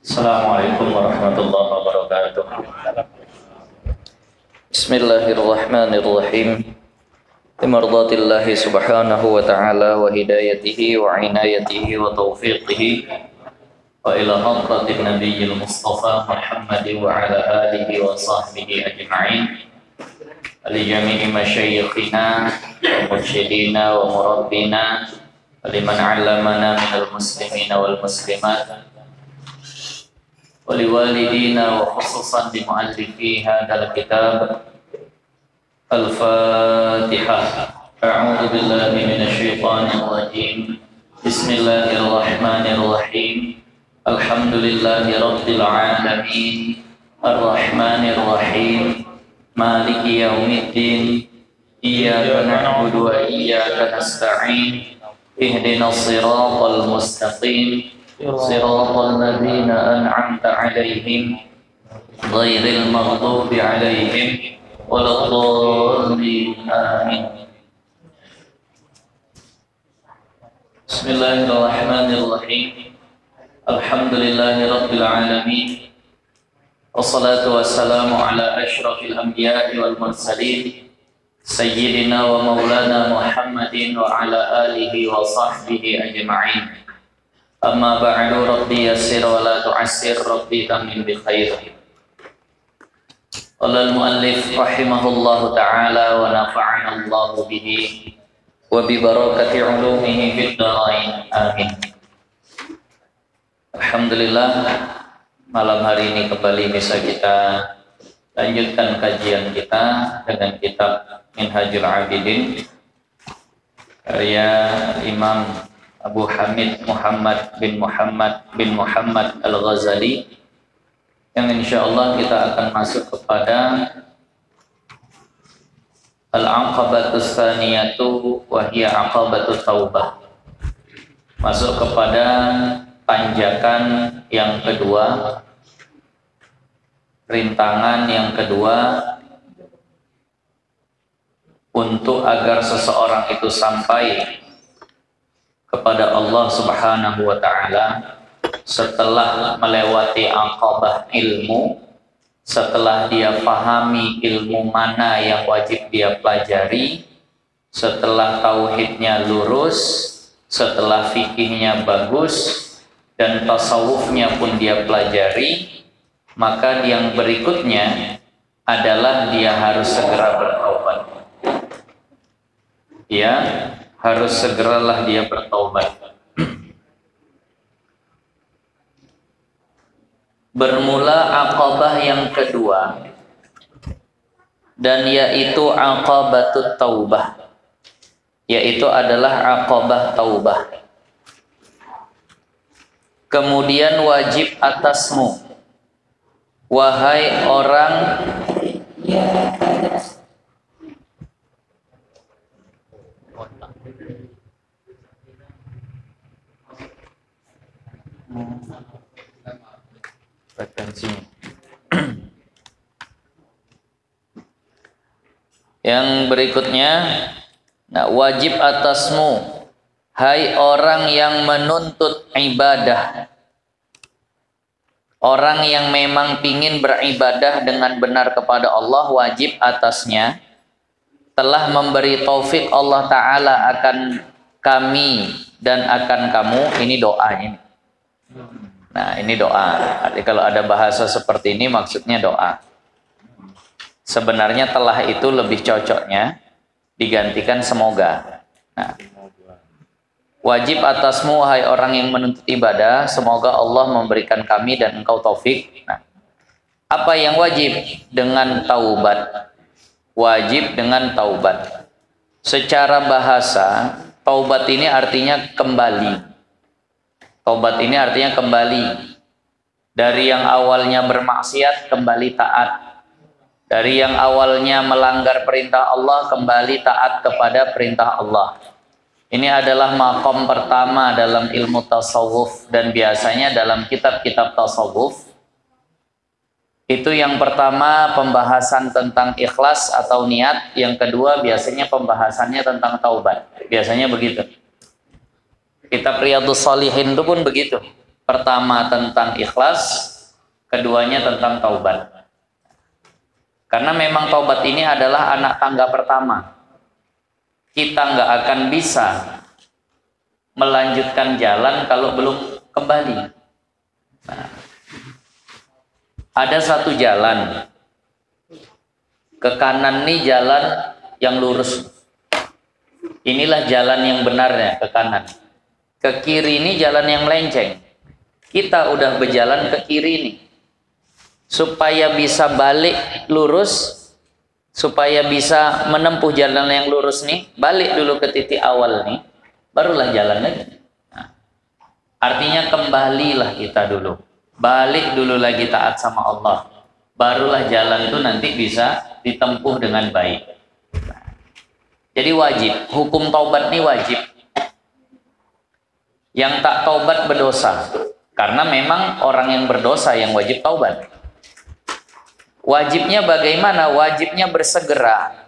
Assalamualaikum warahmatullahi wabarakatuh. Bismillahirrahmanirrahim. Bimardatillahi subhanahu wa ta'ala wa hidayatihi wa inayatihi wa taufiqihi wa ila hadratin nabiyyil mustafa Muhammadin wa ala alihi wa sahbihi ajma'in. Li jami'i masyayikhina wa mursyidina wa murabbina liman 'allamana minal muslimina wal muslimat waliwalidina wa khususan di muallifi hadal kitab. Al-Fatihah. A'udzu billahi minasyaitonir rajim. Bismillahirrahmanirrahim. Alhamdulillahi rabbil alamin. Arrahmanir rahim. Maliki yaumiddin. Iyyaka na'budu wa iyyaka nasta'in. Ihdinas siratal mustaqim. Siratal ladzina an'amta 'alaihim ghairil maghdubi 'alaihim waladdallin. Amin. Bismillahirrahmanirrahim. Alhamdulillahi rabbil alamin. Wassalatu wassalamu ala asyrafil anbiya'i wal mursalin sayyidina wa maulana Muhammadin wa ala alihi wa sahbihi ajma'in. Amma ba'du, rabbi yassir wa la tu'assir, rabbi tamim bi khair. Qala al-muallif rahimahullahu ta'ala wa nafa'ana Allahu bihi wa bi barakati ulumihi fid dharain. Amin. Alhamdulillah, malam hari ini kembali bisa kita lanjutkan kajian kita dengan kitab Minhajul Abidin karya Imam Abu Hamid Muhammad bin Muhammad Al-Ghazali, yang insyaallah kita akan masuk kepada Al-Aqabatus Tsaniyatu wa hiya Aqabatut Taubah. Masuk kepada tanjakan yang kedua, rintangan yang kedua untuk agar seseorang itu sampai kepada Allah Subhanahu wa ta'ala setelah melewati aqabah ilmu, setelah dia pahami ilmu mana yang wajib dia pelajari, setelah tauhidnya lurus, setelah fikihnya bagus dan tasawufnya pun dia pelajari, maka yang berikutnya adalah dia harus segera bertaubat. Ya, harus segeralah dia bertaubat. Bermula aqabah yang kedua, dan yaitu aqabatut taubah, yaitu adalah aqabah taubah. Kemudian wajib atasmu, wahai orang yang berikutnya, wajib atasmu, hai orang yang menuntut ibadah, orang yang memang ingin beribadah dengan benar kepada Allah, wajib atasnya telah memberi taufik Allah Ta'ala akan kami dan akan kamu. Ini doanya. Nah, ini doa. Jadi kalau ada bahasa seperti ini maksudnya doa. Sebenarnya telah itu lebih cocoknya digantikan semoga. Nah, wajib atasmu wahai orang yang menuntut ibadah, semoga Allah memberikan kami dan engkau taufik. Nah, apa yang wajib? Dengan taubat. Wajib dengan taubat. Secara bahasa, taubat ini artinya kembali. Taubat ini artinya kembali. Dari yang awalnya bermaksiat, kembali taat. Dari yang awalnya melanggar perintah Allah, kembali taat kepada perintah Allah. Ini adalah maqam pertama dalam ilmu tasawuf. Dan biasanya dalam kitab-kitab tasawuf, itu yang pertama pembahasan tentang ikhlas atau niat. Yang kedua biasanya pembahasannya tentang taubat. Biasanya begitu. Kitab Riyadhus Shalihin itu pun begitu. Pertama tentang ikhlas, keduanya tentang taubat. Karena memang taubat ini adalah anak tangga pertama. Kita nggak akan bisa melanjutkan jalan kalau belum kembali. Nah, ada satu jalan. Ke kanan nih jalan yang lurus. Inilah jalan yang benarnya, ke kanan. Ke kiri ini jalan yang melenceng. Kita udah berjalan ke kiri nih. Supaya bisa balik lurus, supaya bisa menempuh jalan yang lurus nih, balik dulu ke titik awal nih, barulah jalan lagi. Nah, artinya kembalilah kita dulu, balik dulu lagi taat sama Allah, barulah jalan itu nanti bisa ditempuh dengan baik. Nah, jadi wajib, hukum taubat nih wajib. Yang tak taubat berdosa, karena memang orang yang berdosa yang wajib taubat. Wajibnya bagaimana? Wajibnya bersegera.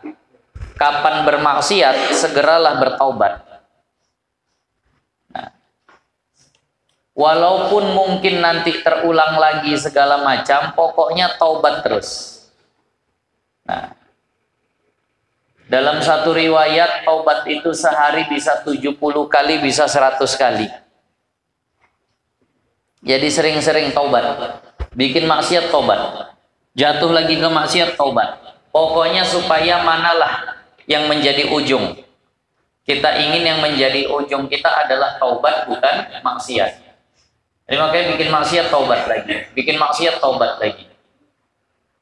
Kapan bermaksiat, segeralah bertaubat. Nah, walaupun mungkin nanti terulang lagi segala macam, pokoknya taubat terus. Nah, dalam satu riwayat, taubat itu sehari bisa 70 kali, bisa 100 kali. Jadi sering-sering taubat. Bikin maksiat, taubat. Jatuh lagi ke maksiat, taubat. Pokoknya supaya manalah yang menjadi ujung. Kita ingin yang menjadi ujung kita adalah taubat, bukan maksiat. Jadi makanya bikin maksiat, taubat lagi. Bikin maksiat, taubat lagi.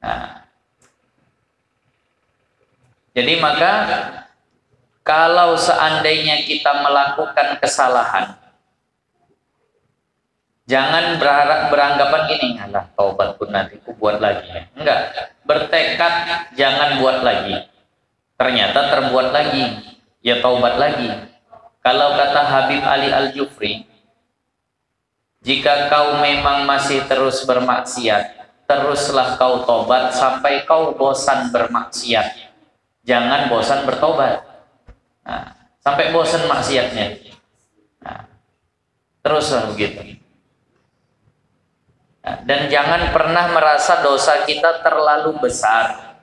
Nah, jadi maka kalau seandainya kita melakukan kesalahan, jangan beranggapan gini, alah taubat pun nanti aku buat lagi. Enggak, bertekad jangan buat lagi. Ternyata terbuat lagi, ya taubat lagi. Kalau kata Habib Ali Al-Jufri, jika kau memang masih terus bermaksiat, teruslah kau taubat sampai kau bosan bermaksiat. Jangan bosan bertobat. Nah, sampai bosan maksiatnya. Nah, teruslah begitu. Dan jangan pernah merasa dosa kita terlalu besar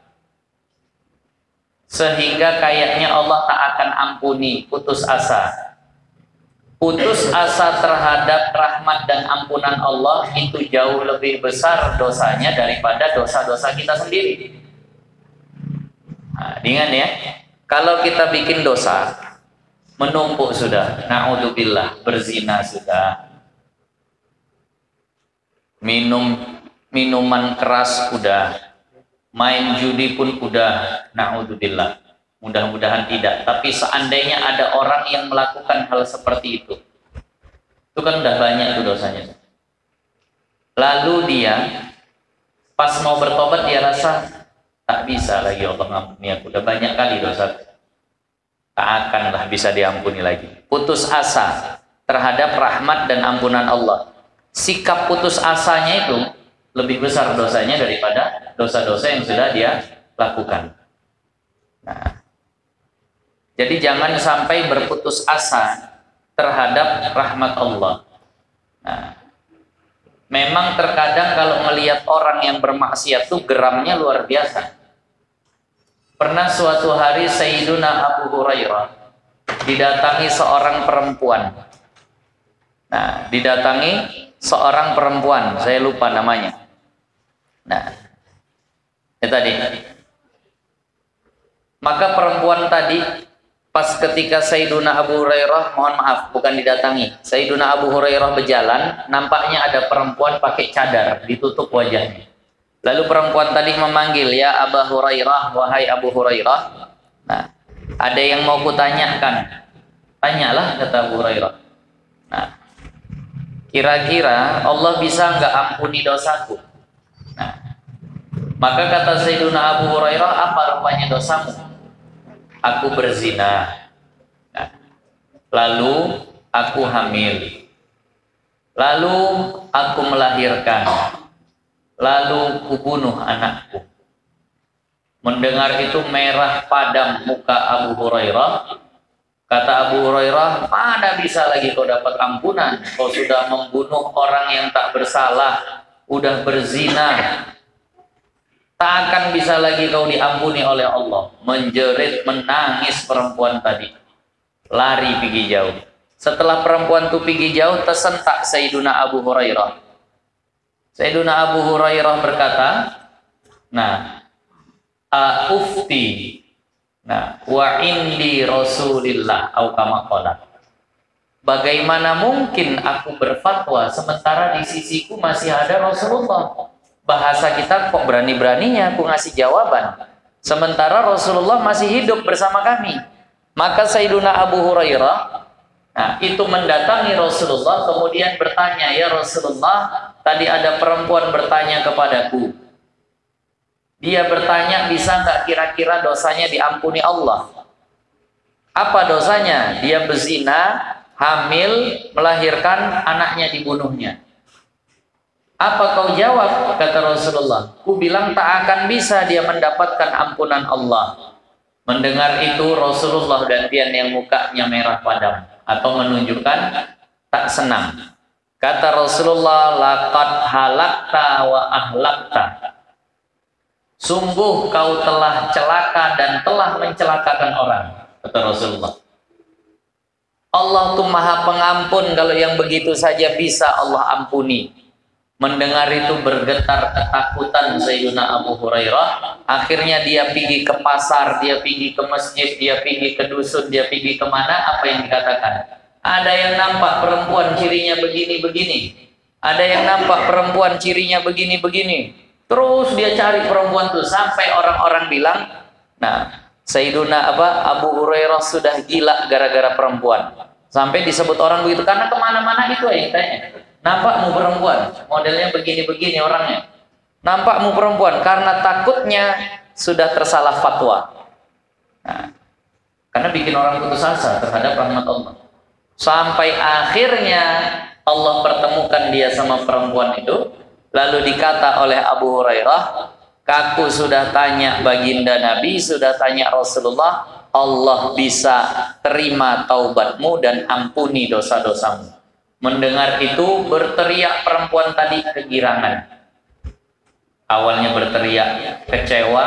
sehingga kayaknya Allah tak akan ampuni, putus asa. Putus asa terhadap rahmat dan ampunan Allah itu jauh lebih besar dosanya daripada dosa-dosa kita sendiri. Nah, ingat ya, kalau kita bikin dosa menumpuk sudah, na'udzubillah, berzina sudah, minum minuman keras udah, main judi pun udah, na'udzubillah. Mudah-mudahan tidak. Tapi seandainya ada orang yang melakukan hal seperti itu kan udah banyak tuh dosanya. Lalu dia pas mau bertobat dia rasa tak bisa lagi, Allah ngampuni aku, udah banyak kali dosa, tak akanlah bisa diampuni lagi. Putus asa terhadap rahmat dan ampunan Allah. Sikap putus asanya itu lebih besar dosanya daripada dosa-dosa yang sudah dia lakukan. Nah, jadi jangan sampai berputus asa terhadap rahmat Allah. Nah, memang terkadang kalau melihat orang yang bermaksiat itu geramnya luar biasa. Pernah suatu hari Sayyiduna Abu Hurairah didatangi seorang perempuan. Nah, didatangi seorang perempuan, saya lupa namanya. Nah, itu tadi. Maka perempuan tadi pas ketika Sayyiduna Abu Hurairah, mohon maaf, bukan didatangi. Sayyiduna Abu Hurairah berjalan, nampaknya ada perempuan pakai cadar, ditutup wajahnya. Lalu perempuan tadi memanggil, ya Abu Hurairah, wahai Abu Hurairah. Nah, ada yang mau kutanyakan. Tanyalah, kata Abu Hurairah. Nah, kira-kira Allah bisa nggak ampuni dosaku? Nah, maka kata Sayyiduna Abu Hurairah, apa rupanya dosamu? Aku berzina, nah, lalu aku hamil, lalu aku melahirkan, lalu kubunuh anakku. Mendengar itu merah padam muka Abu Hurairah, Kata Abu Hurairah, mana bisa lagi kau dapat ampunan? Kau sudah membunuh orang yang tak bersalah, udah berzina. Tak akan bisa lagi kau diampuni oleh Allah. Menjerit, menangis perempuan tadi. Lari pergi jauh. Setelah perempuan itu pergi jauh, tersentak Sayyiduna Abu Hurairah. Sayyiduna Abu Hurairah berkata, nah, ufti, nah, wa indi Rasulillah, au kama qala. Bagaimana mungkin aku berfatwa sementara di sisiku masih ada Rasulullah? Bahasa kita kok berani-beraninya aku ngasih jawaban sementara Rasulullah masih hidup bersama kami. Maka Sayyiduna Abu Hurairah, nah, itu mendatangi Rasulullah kemudian bertanya, ya Rasulullah, tadi ada perempuan bertanya kepadaku. Dia bertanya, bisa nggak kira-kira dosanya diampuni Allah? Apa dosanya? Dia berzina, hamil, melahirkan, anaknya dibunuhnya. Apa kau jawab? Kata Rasulullah, ku bilang tak akan bisa dia mendapatkan ampunan Allah. Mendengar itu Rasulullah gantian yang mukanya merah padam atau menunjukkan tak senang. Kata Rasulullah, laqad halakta wa ahlakta. Sungguh kau telah celaka dan telah mencelakakan orang. Kata Rasulullah. Allah tuh maha pengampun, kalau yang begitu saja bisa Allah ampuni. Mendengar itu bergetar ketakutan Sayyidina Abu Hurairah. Akhirnya dia pergi ke pasar, dia pergi ke masjid, dia pergi ke dusun, dia pergi kemana. Apa yang dikatakan? Ada yang nampak perempuan cirinya begini-begini. Ada yang nampak perempuan cirinya begini-begini. Terus dia cari perempuan itu sampai orang-orang bilang, nah, Sayyidina Abu Hurairah sudah gila gara-gara perempuan. Sampai disebut orang begitu karena kemana-mana itu yang tanya. Nampakmu perempuan, modelnya begini-begini orangnya. Nampakmu perempuan, karena takutnya sudah tersalah fatwa. Nah, karena bikin orang putus asa terhadap rahmat Allah. Sampai akhirnya Allah pertemukan dia sama perempuan itu. Lalu dikata oleh Abu Hurairah, aku sudah tanya baginda Nabi, sudah tanya Rasulullah, Allah bisa terima taubatmu dan ampuni dosa-dosamu. Mendengar itu berteriak perempuan tadi kegirangan. Awalnya berteriak kecewa,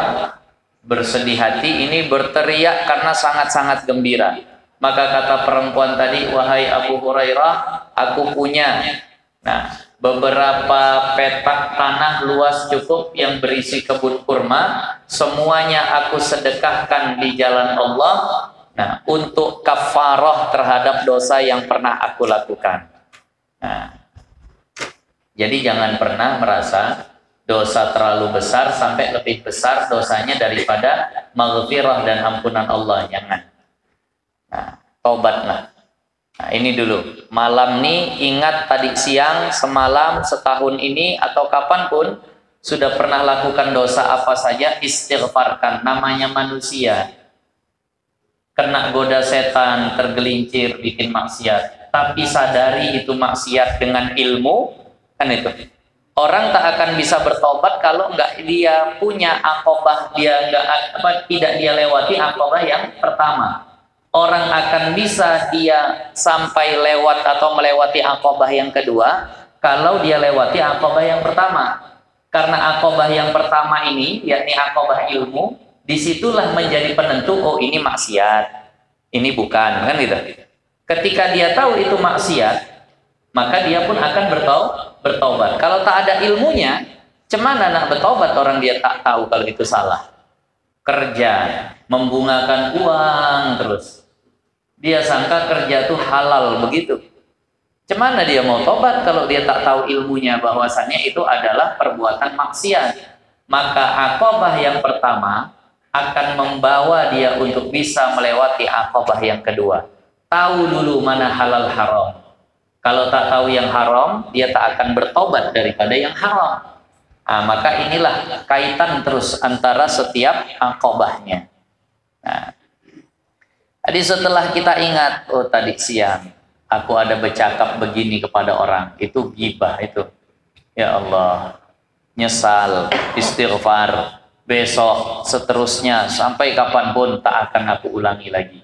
bersedih hati, ini berteriak karena sangat-sangat gembira. Maka kata perempuan tadi, wahai Abu Hurairah, aku punya beberapa petak tanah luas cukup yang berisi kebun kurma, semuanya aku sedekahkan di jalan Allah, untuk kafarah terhadap dosa yang pernah aku lakukan. Nah, jadi jangan pernah merasa dosa terlalu besar sampai lebih besar dosanya daripada maghfirah dan ampunan Allah. Jangan. Nah, tobatlah. Nah, ini dulu. Malam nih ingat tadi siang, semalam, setahun ini atau kapanpun sudah pernah lakukan dosa apa saja, istighfarkan. Namanya manusia. Kena goda setan, tergelincir, bikin maksiat. Tapi sadari itu maksiat dengan ilmu, kan itu. Orang tak akan bisa bertobat kalau enggak dia punya aqobah, tidak dia lewati aqobah yang pertama. Orang akan bisa dia sampai lewat atau melewati aqobah yang kedua kalau dia lewati aqobah yang pertama. Karena aqobah yang pertama ini, yakni aqobah ilmu, disitulah menjadi penentu, oh ini maksiat, ini bukan, kan gitu. Ketika dia tahu itu maksiat, maka dia pun akan bertobat. Kalau tak ada ilmunya, cemana nak bertobat orang dia tak tahu kalau itu salah. Kerja, membungakan uang terus. Dia sangka kerja itu halal begitu. Cemana dia mau tobat kalau dia tak tahu ilmunya bahwasannya itu adalah perbuatan maksiat. Maka aqobah yang pertama akan membawa dia untuk bisa melewati aqobah yang kedua. Tahu dulu mana halal haram. Kalau tak tahu yang haram, dia tak akan bertobat daripada yang haram. Nah, maka inilah kaitan terus antara setiap aqobahnya. Nah, jadi setelah kita ingat, oh tadi siang aku ada bercakap begini kepada orang, itu ghibah itu. Ya Allah, nyesal, istighfar, besok seterusnya sampai kapanpun tak akan aku ulangi lagi.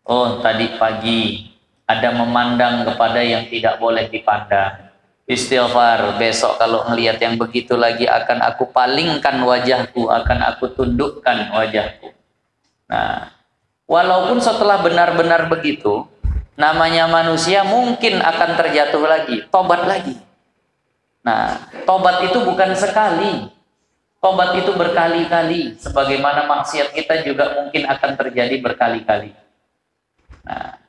Oh, tadi pagi ada memandang kepada yang tidak boleh dipandang. Istighfar, besok kalau ngelihat yang begitu lagi akan aku palingkan wajahku, akan aku tundukkan wajahku. Nah, walaupun setelah benar-benar begitu, namanya manusia mungkin akan terjatuh lagi, tobat lagi. Nah, tobat itu bukan sekali. Tobat itu berkali-kali. Sebagaimana maksiat kita juga mungkin akan terjadi berkali-kali. Nah,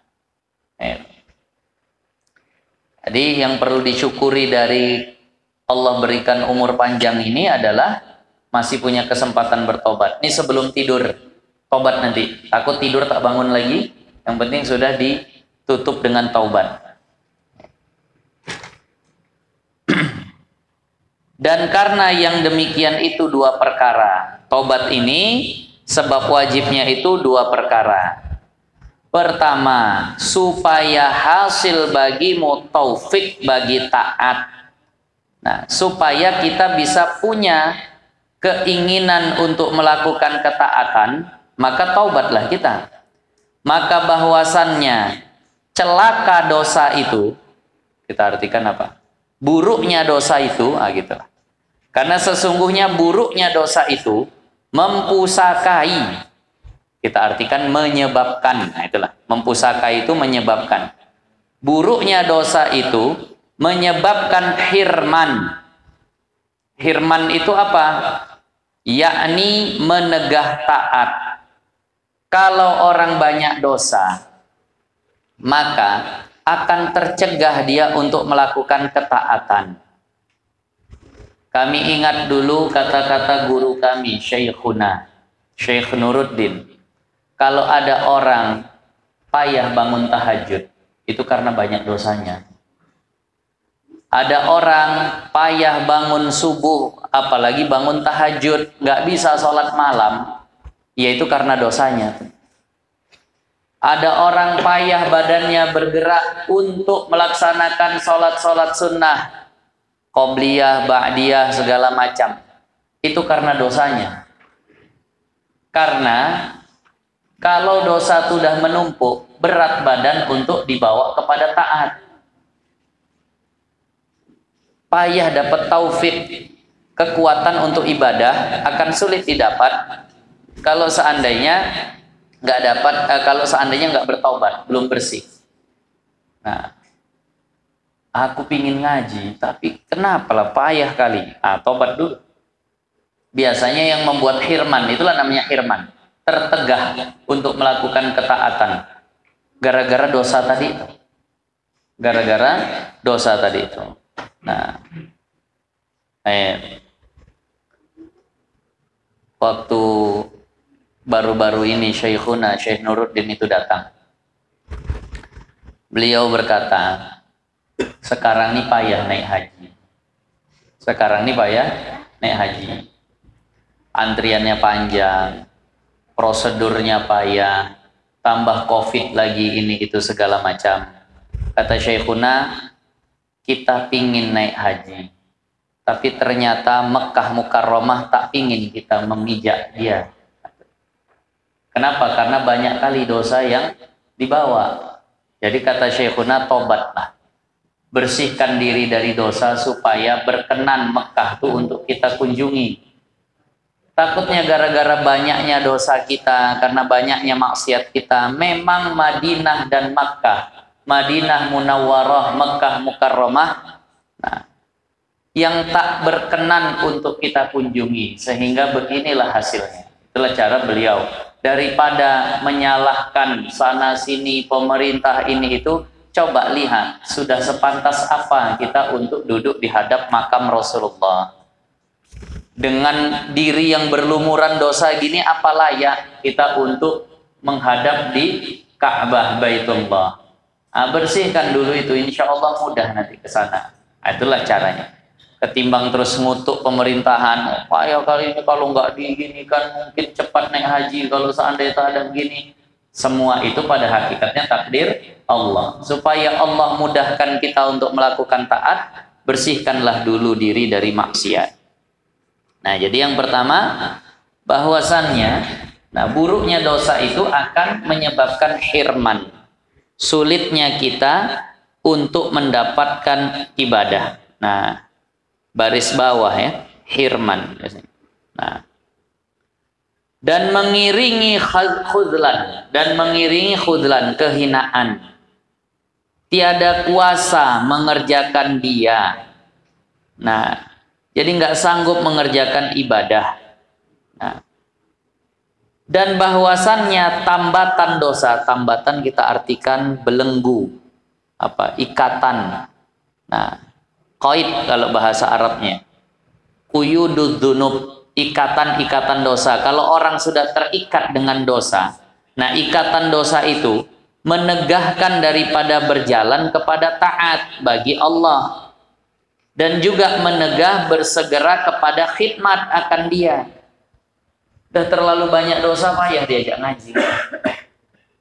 jadi yang perlu disyukuri dari Allah berikan umur panjang ini adalah masih punya kesempatan bertobat. Ini sebelum tidur, tobat nanti. Takut tidur tak bangun lagi. Yang penting sudah ditutup dengan taubat. Dan karena yang demikian itu dua perkara. Tobat ini sebab wajibnya itu dua perkara. Pertama, supaya hasil bagimu taufik bagi taat. Nah, supaya kita bisa punya keinginan untuk melakukan ketaatan, maka taubatlah kita. Maka bahwasannya celaka dosa itu, kita artikan apa? Buruknya dosa itu, gitulah. Karena sesungguhnya buruknya dosa itu mempusakai. Kita artikan menyebabkan. Nah, itulah. Mempusakai itu menyebabkan. Buruknya dosa itu menyebabkan hirman. Hirman itu apa? Yakni menegah taat. Kalau orang banyak dosa, maka akan tercegah dia untuk melakukan ketaatan. Kami ingat dulu kata-kata guru kami, Syekhuna, Syekh Nuruddin. Kalau ada orang payah bangun tahajud, itu karena banyak dosanya. Ada orang payah bangun subuh, apalagi bangun tahajud, nggak bisa sholat malam, yaitu karena dosanya. Ada orang payah badannya bergerak untuk melaksanakan sholat-sholat sunnah, qobliyah, ba'diyah, segala macam. Itu karena dosanya. Karena kalau dosa sudah menumpuk, berat badan untuk dibawa kepada taat. Payah dapat taufik, kekuatan untuk ibadah akan sulit didapat kalau seandainya nggak bertobat, belum bersih. Nah, aku pingin ngaji, tapi kenapa lah payah kali? Tobat dulu. Biasanya yang membuat hirman, itulah namanya hirman. Tertegah untuk melakukan ketaatan gara-gara dosa tadi itu. Gara-gara dosa tadi itu. Nah, waktu baru-baru ini Syekhuna, Syekh Nuruddin itu datang. Beliau berkata, sekarang ini payah naik haji. Sekarang ini payah naik haji. Antriannya panjang, prosedurnya payah, tambah COVID lagi ini itu segala macam. Kata Syekhuna, kita pingin naik haji, tapi ternyata Mekah Mukarramah tak pingin kita memijak dia. Kenapa? Karena banyak kali dosa yang dibawa. Jadi kata Syekhuna, tobatlah, bersihkan diri dari dosa supaya berkenan Mekah itu untuk kita kunjungi. Takutnya gara-gara banyaknya dosa kita, karena banyaknya maksiat kita, memang Madinah dan Makkah, Madinah Munawwarah, Makkah Mukarramah, nah, yang tak berkenan untuk kita kunjungi, sehingga beginilah hasilnya. Itulah cara beliau. Daripada menyalahkan sana sini pemerintah ini itu, coba lihat sudah sepantas apa kita untuk duduk di hadap makam Rasulullah. Dengan diri yang berlumuran dosa gini, apa layak kita untuk menghadap di Ka'bah Baitullah. Bersihkan dulu itu, insya Allah mudah nanti ke sana. Itulah caranya. Ketimbang terus ngutuk pemerintahan, ya kali ini kalau nggak diginikan mungkin cepat naik haji, kalau seandainya tak ada begini. Semua itu pada hakikatnya takdir Allah. Supaya Allah mudahkan kita untuk melakukan taat, bersihkanlah dulu diri dari maksiat. Nah, jadi yang pertama, bahwasannya Nah, buruknya dosa itu akan menyebabkan hirman, sulitnya kita untuk mendapatkan ibadah. Nah, baris bawah ya, hirman. Nah, dan mengiringi khudlan, kehinaan. Tiada kuasa mengerjakan dia. Nah, jadi nggak sanggup mengerjakan ibadah. Nah, dan bahwasannya tambatan dosa, tambatan kita artikan belenggu, ikatan. Nah, qaid kalau bahasa Arabnya, quyudud dzunub, ikatan-ikatan dosa. Kalau orang sudah terikat dengan dosa, nah ikatan dosa itu menegahkan daripada berjalan kepada taat bagi Allah, dan juga menegah bersegera kepada khidmat akan dia. Udah terlalu banyak dosa, payah diajak ngaji.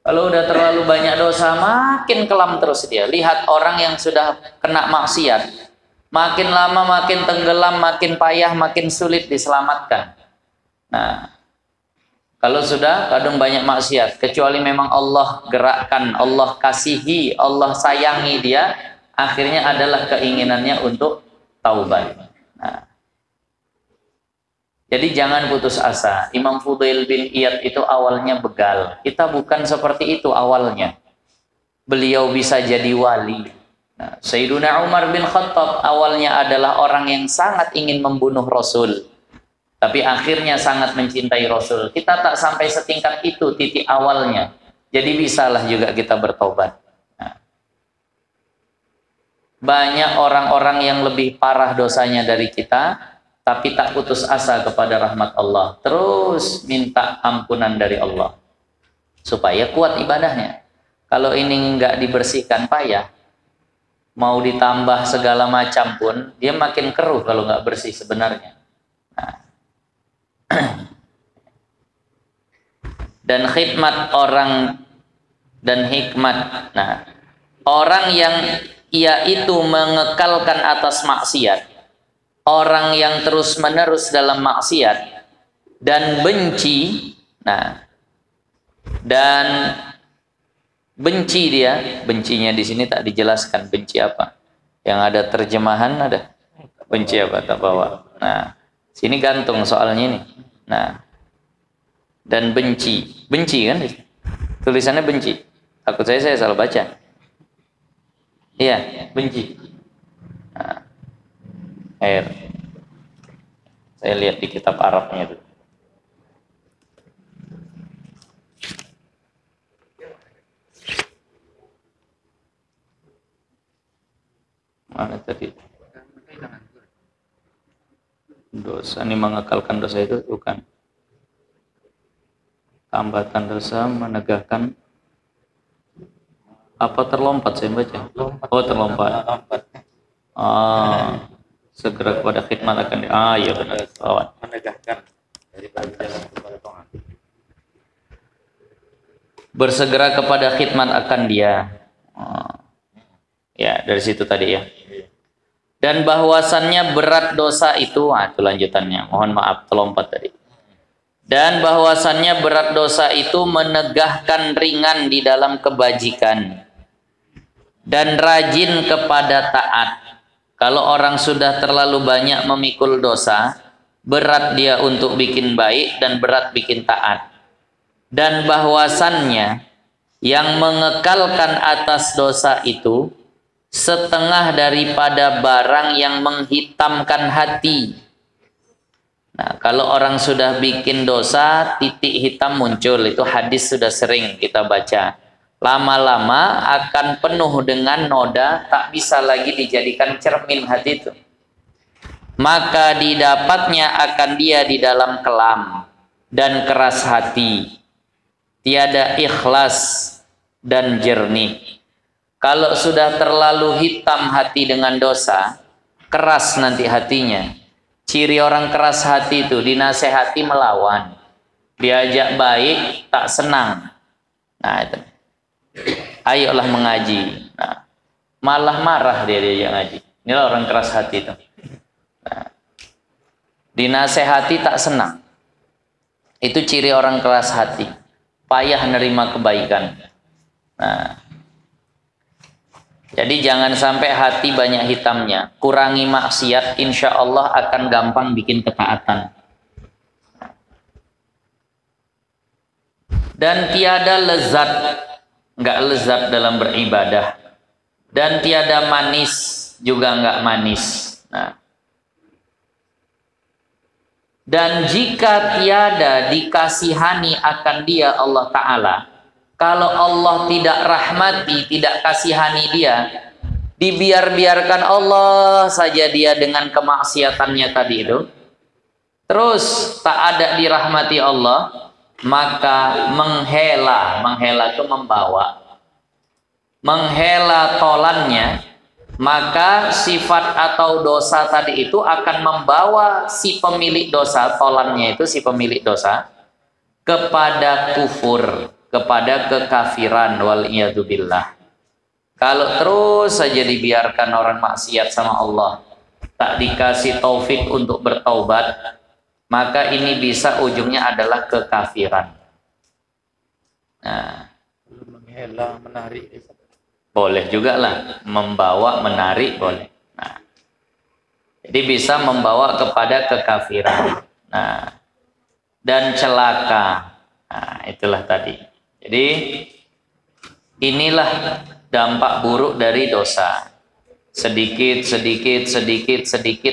Kalau udah terlalu banyak dosa, makin kelam terus dia. Lihat orang yang sudah kena maksiat, makin lama makin tenggelam, makin payah, makin sulit diselamatkan. Nah, kalau sudah kadang banyak maksiat, kecuali memang Allah gerakkan, Allah kasihi, Allah sayangi dia, akhirnya adalah keinginannya untuk taubat. Nah, jadi jangan putus asa. Imam Fudail bin Iyad itu awalnya begal. Kita bukan seperti itu awalnya. Beliau bisa jadi wali. Nah, Sayyiduna Umar bin Khattab awalnya adalah orang yang sangat ingin membunuh Rasul, tapi akhirnya sangat mencintai Rasul. Kita tak sampai setingkat itu titik awalnya. Jadi bisalah juga kita bertobat. Nah, banyak orang-orang yang lebih parah dosanya dari kita, tapi tak putus asa kepada rahmat Allah. Terus minta ampunan dari Allah supaya kuat ibadahnya. Kalau ini nggak dibersihkan, payah. Mau ditambah segala macam pun dia makin keruh kalau nggak bersih sebenarnya. Nah. Dan khidmat orang dan hikmat. Nah, orang yang ia itu mengekalkan atas maksiat, orang yang terus-menerus dalam maksiat dan benci, nah, dan benci dia, bencinya di sini tak dijelaskan benci apa. Yang ada terjemahan ada benci apa tak bawa. Nah, sini gantung soalnya ini. Nah, dan benci kan? Tulisannya benci. Takut saya salah baca. Iya, benci. Nah, saya lihat di kitab Arabnya itu. Mana tadi? Dosa ini mengekalkan dosa itu bukan. Tambatan dosa menegakkan apa terlompat saya baca. Oh, terlompat. Segera kepada khidmat akan iya benar. Menegakkan daripada jalan kepada Tuhan. Bersegera kepada khidmat akan dia. Ya, dari situ tadi ya. Dan bahwasannya berat dosa itu, itu lanjutannya. Mohon maaf terlompat tadi. Dan bahwasannya berat dosa itu menegahkan ringan di dalam kebajikan dan rajin kepada taat. Kalau orang sudah terlalu banyak memikul dosa, berat dia untuk bikin baik dan berat bikin taat. Dan bahwasannya yang mengekalkan atas dosa itu setengah daripada barang yang menghitamkan hati. Nah, kalau orang sudah bikin dosa, titik hitam muncul. Itu hadis sudah sering kita baca. Lama-lama akan penuh dengan noda, tak bisa lagi dijadikan cermin hati itu. Maka didapatnya akan dia di dalam kelam dan keras hati, tiada ikhlas dan jernih. Kalau sudah terlalu hitam hati dengan dosa, keras nanti hatinya. Ciri orang keras hati itu dinasehati melawan, diajak baik tak senang. Nah itu, ayolah mengaji. Nah, malah marah dia diajak ngaji. Inilah orang keras hati itu. Nah, dinasehati tak senang. Itu ciri orang keras hati, payah nerima kebaikan. Nah, jadi jangan sampai hati banyak hitamnya. Kurangi maksiat, insya Allah akan gampang bikin ketaatan. Dan tiada lezat, nggak lezat dalam beribadah. Dan tiada manis, juga nggak manis. Nah, dan jika tiada dikasihani akan dia Allah Ta'ala, kalau Allah tidak rahmati, tidak kasihani dia, dibiarkan Allah saja dia dengan kemaksiatannya tadi itu, terus tak ada dirahmati Allah, maka menghela itu membawa, menghela tolannya, maka sifat atau dosa tadi itu akan membawa si pemilik dosa, tolannya itu si pemilik dosa, kepada kufur, kepada kekafiran, waliyadzubillah. Kalau terus saja dibiarkan orang maksiat sama Allah, tak dikasih taufik untuk bertaubat, maka ini bisa ujungnya adalah kekafiran. Nah, menghela, menarik. boleh juga lah, membawa, menarik boleh. Nah, jadi bisa membawa kepada kekafiran. Nah, dan celaka. Nah, itulah tadi. Jadi inilah dampak buruk dari dosa. Sedikit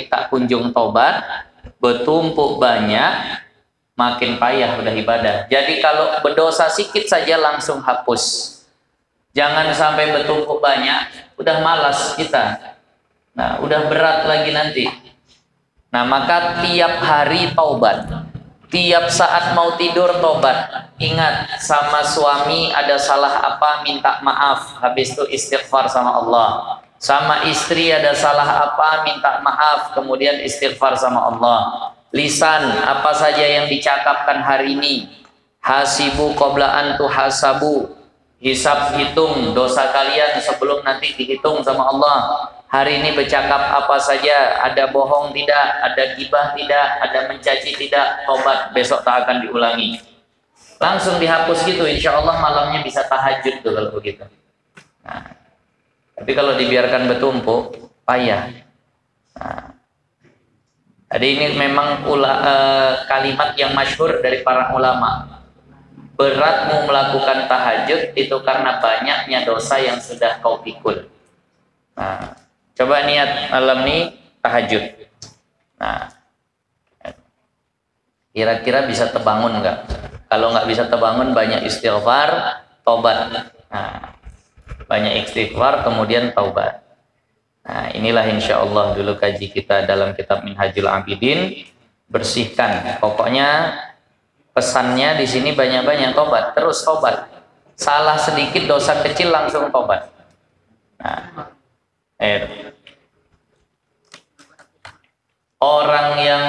tak kunjung tobat, bertumpuk banyak, makin payah udah ibadah. Jadi kalau berdosa sedikit saja langsung hapus. Jangan sampai bertumpuk banyak, udah malas kita. Nah, udah berat lagi nanti. Nah, maka tiap hari taubat. Tiap saat mau tidur taubat. Ingat, sama suami ada salah apa, minta maaf. Habis itu istighfar sama Allah. Sama istri ada salah apa, minta maaf. Kemudian istighfar sama Allah. Lisan, apa saja yang dicakapkan hari ini. Hasibu qabla an tuhasabu. Hisab, hitung dosa kalian sebelum nanti dihitung sama Allah. Hari ini bercakap apa saja, ada bohong tidak, ada gibah tidak, ada mencaci tidak, tobat, besok tak akan diulangi. Langsung dihapus gitu, insya Allah malamnya bisa tahajud tuh kalau begitu. Nah, tapi kalau dibiarkan bertumpuk, payah. Nah, jadi ini memang kalimat yang masyhur dari para ulama. Beratmu melakukan tahajud itu karena banyaknya dosa yang sudah kau pikul. Nah, coba niat malam ini tahajud. Nah, kira-kira bisa terbangun nggak? Kalau nggak bisa terbangun, banyak istighfar, taubat. Nah, banyak istighfar, kemudian taubat. Nah, inilah insya Allah dulu kaji kita dalam kitab Minhajul Abidin. Bersihkan, pokoknya pesannya di sini banyak-banyak tobat, terus tobat. Salah sedikit dosa kecil langsung tobat. Nah, orang yang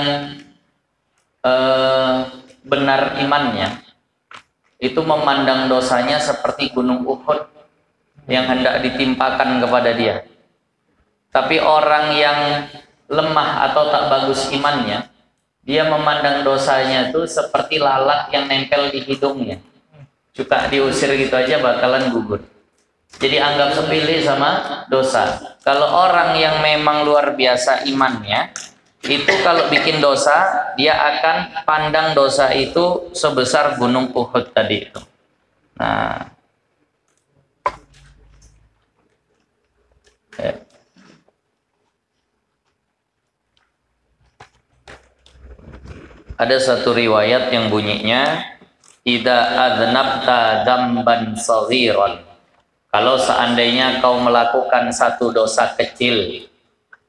benar imannya itu memandang dosanya seperti gunung Uhud yang hendak ditimpakan kepada dia. Tapi orang yang lemah atau tak bagus imannya, dia memandang dosanya itu seperti lalat yang nempel di hidungnya. Suka diusir gitu aja bakalan gugur. Jadi anggap sepele sama dosa. Kalau orang yang memang luar biasa imannya, itu kalau bikin dosa, dia akan pandang dosa itu sebesar gunung Uhud tadi itu. Nah, ada satu riwayat yang bunyinya, idza adnabta dzamban saghiran, kalau seandainya kau melakukan satu dosa kecil,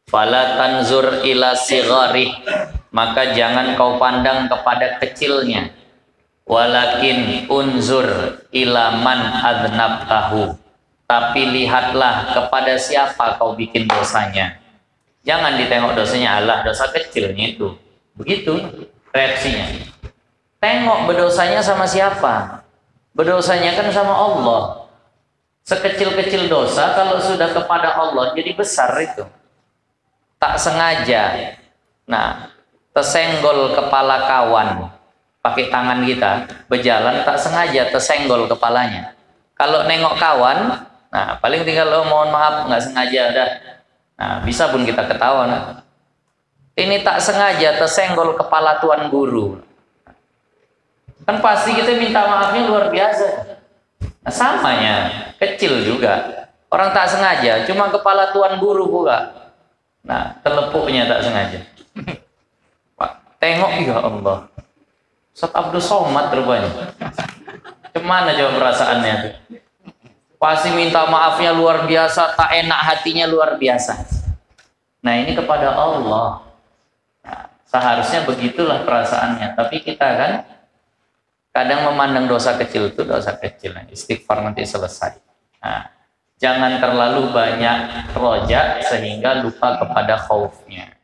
fala tanzur ila sighari, maka jangan kau pandang kepada kecilnya, walakin unzur ila man adnabtahu, tapi lihatlah kepada siapa kau bikin dosanya. Jangan ditengok dosanya, Allah dosa kecilnya itu. Begitu reaksinya. Tengok berdosanya sama siapa. Berdosanya kan sama Allah. Sekecil-kecil dosa kalau sudah kepada Allah jadi besar itu. Tak sengaja. Nah, tersenggol kepala kawan. pakai tangan kita, berjalan tak sengaja tersenggol kepalanya. Kalau nengok kawan, nah paling tinggal mohon maaf nggak sengaja udah. Nah bisa pun kita ketawa. Nah. Ini tak sengaja tersenggol kepala tuan guru. Kan pasti kita minta maafnya luar biasa. Nah, samanya kecil juga. Orang tak sengaja, cuma kepala tuan guru buka. Nah, telepuknya tak sengaja. Pak, tengok ya Allah. Ustaz Abdul Somad rupanya. Gimana coba perasaannya tuh? Pasti minta maafnya luar biasa, tak enak hatinya luar biasa. Nah, ini kepada Allah. Nah, seharusnya begitulah perasaannya. Tapi kita kan kadang memandang dosa kecil itu dosa kecil. Istighfar nanti selesai. Nah, jangan terlalu banyak rojak sehingga lupa kepada khaufnya.